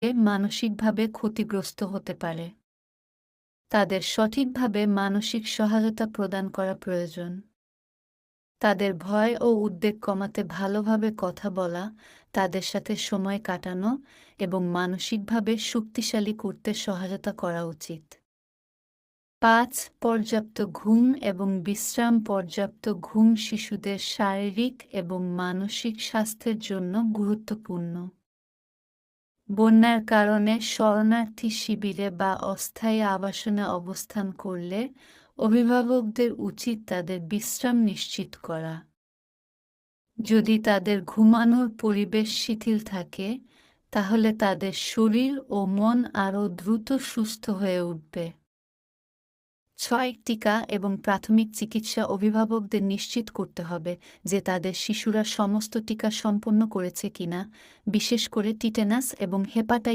মানসিকভাবে ক্ষতিগ্রস্ত হতে পারে। তাদের সঠিকভাবে মানসিক সহায়তা প্রদান করা প্রয়োজন। তাদের ভয় ও উদ্বেগ কমাতে ভালোভাবে কথা বলা, তাদের সাথে সময় কাটানো এবং মানসিকভাবে শক্তিশালী করতে সহায়তা করা উচিত। ৫. পর্যাপ্ত ঘুম এবং বিশ্রাম। পর্যাপ্ত ঘুম শিশুদের শারীরিক এবং মানসিক স্বাস্থ্যের জন্য গুরুত্বপূর্ণ। বন্যার কারণে শরণার্থী শিবিরে বা অস্থায়ী আবাসনে অবস্থান করলে অভিভাবকদের উচিত তাদের বিশ্রাম নিশ্চিত করা। যদি তাদের ঘুমানোর পরিবেশ শিথিল থাকে, তাহলে তাদের শরীর ও মন আরও দ্রুত সুস্থ হয়ে উঠবে। ৬. টিকা এবং প্রাথমিক চিকিৎসা। অভিভাবকদের নিশ্চিত করতে হবে যে তাদের শিশুরা সমস্ত টিকা সম্পন্ন করেছে কিনা, বিশেষ করে টিটেনাস এবং হেপাটাইটিস